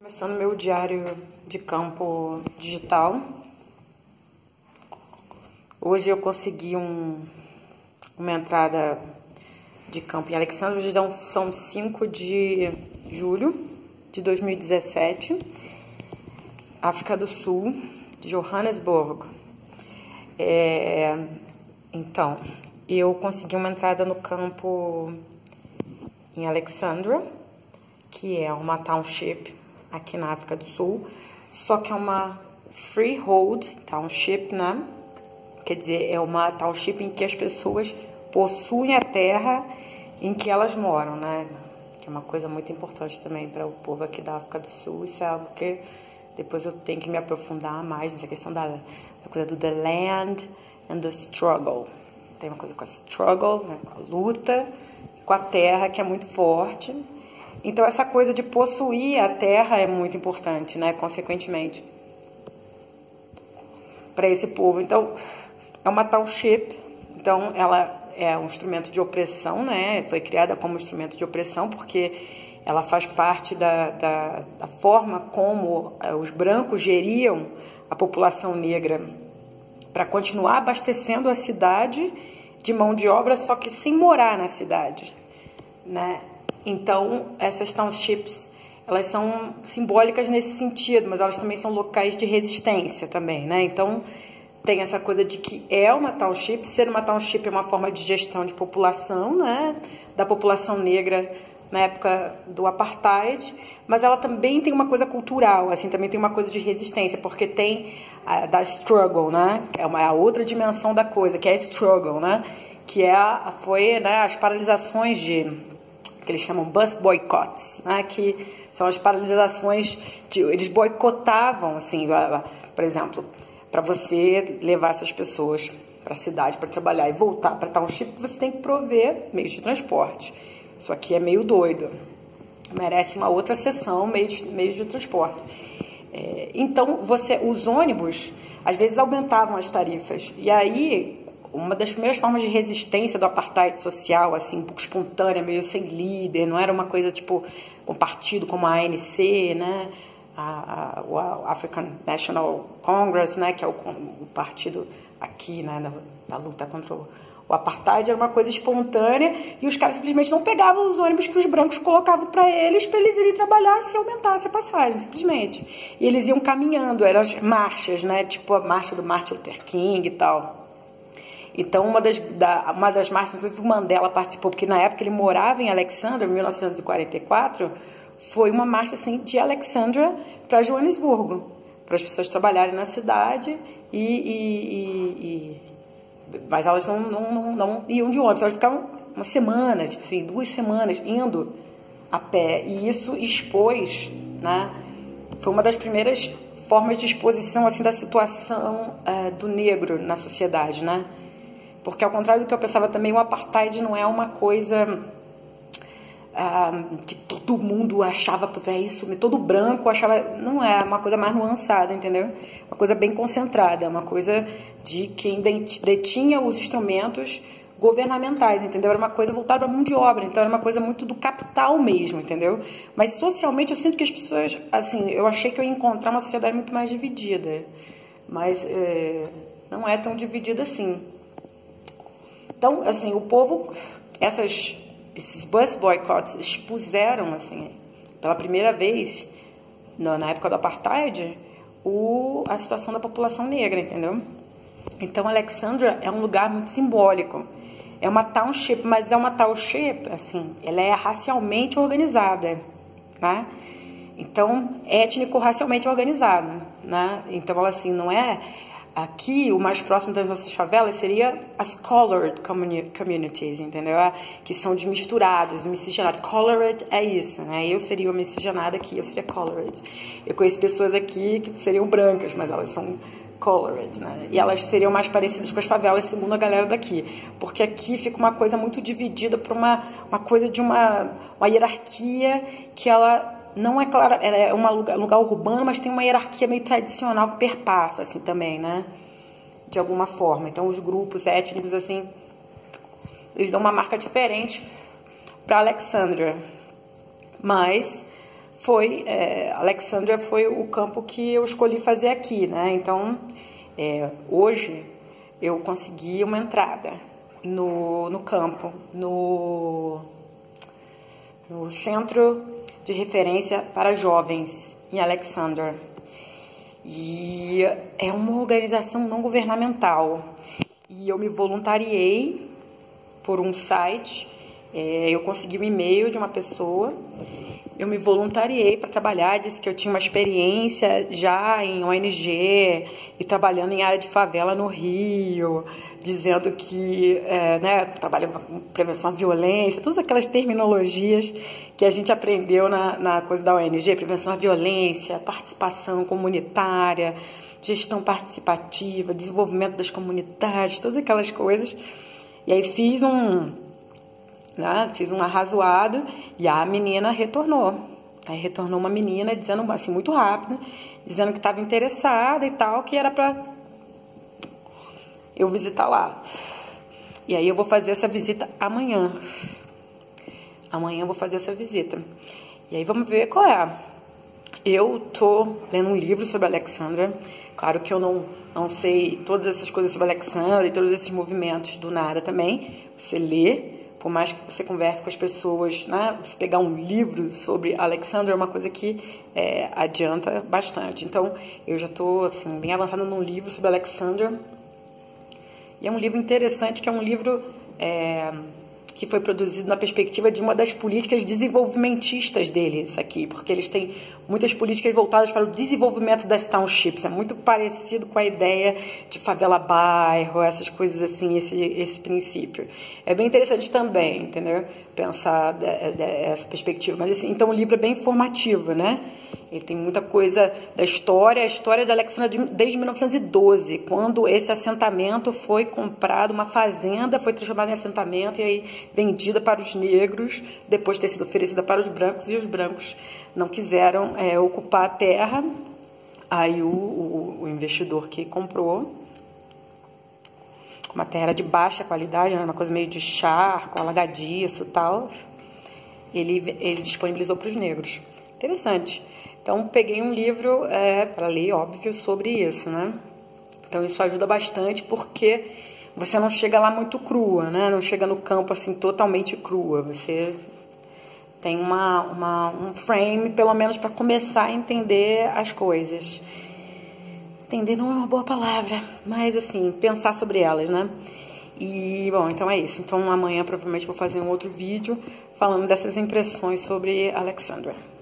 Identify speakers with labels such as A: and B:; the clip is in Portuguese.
A: Começando meu diário de campo digital. Hoje eu consegui uma entrada de campo em Alexandria. Hoje são 5 de julho de 2017. África do Sul, de Johannesburgo. Então, eu consegui uma entrada no campo em Alexandria, que é uma township aqui na África do Sul, só que é uma freehold township, né? Quer dizer, é uma township em que as pessoas possuem a terra em que elas moram, né? Que é uma coisa muito importante também para o povo aqui da África do Sul. Isso é algo que depois eu tenho que me aprofundar mais nessa questão da coisa do the land and the struggle. Tem uma coisa com a struggle, né? Com a luta, com a terra, que é muito forte. Então, essa coisa de possuir a terra é muito importante, né? Consequentemente, para esse povo. Então, é uma township. Então, ela é um instrumento de opressão, né? Foi criada como instrumento de opressão porque ela faz parte da forma como os brancos geriam a população negra para continuar abastecendo a cidade de mão de obra, só que sem morar na cidade, né? Então, essas townships, elas são simbólicas nesse sentido, mas elas também são locais de resistência também, né? Então, tem essa coisa de que é uma township, ser uma township é uma forma de gestão de população, né? Da população negra na época do apartheid, mas ela também tem uma coisa cultural, assim, também tem uma coisa de resistência, porque tem da struggle, né? É a outra dimensão da coisa, que é a struggle, né? Que foi as paralisações que eles chamam bus boycotts, né? Que são as paralisações eles boicotavam, assim, por exemplo, para você levar essas pessoas para a cidade para trabalhar e voltar para township, você tem que prover meios de transporte. Isso aqui é meio doido, merece uma outra sessão, meios de transporte. Então, os ônibus, às vezes, aumentavam as tarifas, e aí uma das primeiras formas de resistência do apartheid social, assim, um pouco espontânea, meio sem líder, não era uma coisa tipo com partido como a ANC, né? O African National Congress, né? Que é o partido aqui, né? Da luta contra o apartheid, era uma coisa espontânea e os caras simplesmente não pegavam os ônibus que os brancos colocavam para eles irem trabalhar se aumentasse a passagem, simplesmente. E eles iam caminhando, eram as marchas, né? Tipo a marcha do Martin Luther King e tal. Então, uma das marchas, inclusive o Mandela participou, porque na época ele morava em Alexandria, em 1944, foi uma marcha assim, de Alexandria para Joanesburgo, para as pessoas trabalharem na cidade, mas elas não iam de ônibus, elas ficavam uma semana, tipo assim, 2 semanas indo a pé, e isso expôs, né? Foi uma das primeiras formas de exposição assim, da situação do negro na sociedade, né? Porque, ao contrário do que eu pensava também, o apartheid não é uma coisa que todo mundo achava, isso, todo branco achava, não é uma coisa mais nuançada, entendeu? Uma coisa bem concentrada, uma coisa de quem detinha os instrumentos governamentais, entendeu? Era uma coisa voltada para a mão de obra, então era uma coisa muito do capital mesmo, entendeu? Mas socialmente eu sinto que as pessoas, assim, eu achei que eu ia encontrar uma sociedade muito mais dividida, mas não é tão dividida assim. Então, assim, o povo, esses bus boycotts expuseram, assim, pela primeira vez, na época do apartheid, a situação da população negra, entendeu? Então, Alexandria é um lugar muito simbólico. É uma township, mas é uma township, assim, ela é racialmente organizada, né? Então, étnico-racialmente organizada, né? Então, ela, assim, não é... Aqui, o mais próximo das nossas favelas seria as colored communities, entendeu? Que são de misturados, miscigenados. Colored é isso, né? Eu seria uma miscigenada aqui, eu seria colored. Eu conheço pessoas aqui que seriam brancas, mas elas são colored, né? E elas seriam mais parecidas com as favelas, segundo a galera daqui. Porque aqui fica uma coisa muito dividida por uma coisa de uma hierarquia que ela... Não é clara, ela é um lugar urbano, mas tem uma hierarquia meio tradicional que perpassa, assim, também, né? De alguma forma. Então, os grupos étnicos, assim, eles dão uma marca diferente para Alexandria. Mas Alexandria foi o campo que eu escolhi fazer aqui, né? Então, hoje eu consegui uma entrada no campo, no Centro de Referência para Jovens em Alexandria. E é uma organização não governamental. E eu me voluntariei por um site, eu consegui um e-mail de uma pessoa. Eu me voluntariei para trabalhar, disse que eu tinha uma experiência já em ONG e trabalhando em área de favela no Rio, dizendo que trabalhava com prevenção à violência, todas aquelas terminologias que a gente aprendeu na coisa da ONG, prevenção à violência, participação comunitária, gestão participativa, desenvolvimento das comunidades, todas aquelas coisas. E aí fiz um arrazoado e a menina retornou. Aí retornou uma menina dizendo, assim, muito rápido, dizendo que estava interessada e tal, que era para eu visitar lá. E aí eu vou fazer essa visita amanhã. Amanhã eu vou fazer essa visita. E aí vamos ver qual é. Eu tô lendo um livro sobre Alexandria. Claro que eu não sei todas essas coisas sobre Alexandria e todos esses movimentos do nada também. Você lê. Por mais que você converse com as pessoas, né? Você pegar um livro sobre Alexandria é uma coisa que adianta bastante. Então, eu já estou assim, bem avançada num livro sobre Alexandria. E é um livro interessante, que é um livro que foi produzido na perspectiva de uma das políticas desenvolvimentistas deles aqui, porque eles têm muitas políticas voltadas para o desenvolvimento das townships. É muito parecido com a ideia de favela-bairro, essas coisas assim, esse princípio. É bem interessante também, entendeu? Pensar essa perspectiva. Mas assim, então o livro é bem informativo, né? Ele tem muita coisa da história, a história da Alexandria desde 1912, quando esse assentamento foi comprado, uma fazenda foi transformada em assentamento e aí vendida para os negros, depois de ter sido oferecida para os brancos, e os brancos não quiseram ocupar a terra. Aí o investidor que comprou, como a terra era de baixa qualidade, uma coisa meio de charco, alagadiço e tal, ele disponibilizou para os negros. Interessante. Então, peguei um livro para ler, óbvio, sobre isso, né? Então, isso ajuda bastante, porque você não chega lá muito crua, né? Não chega no campo, assim, totalmente crua. Você tem um frame, pelo menos, para começar a entender as coisas. Entender não é uma boa palavra, mas, assim, pensar sobre elas, né? E, bom, então é isso. Então, amanhã, provavelmente, vou fazer um outro vídeo falando dessas impressões sobre Alexandria.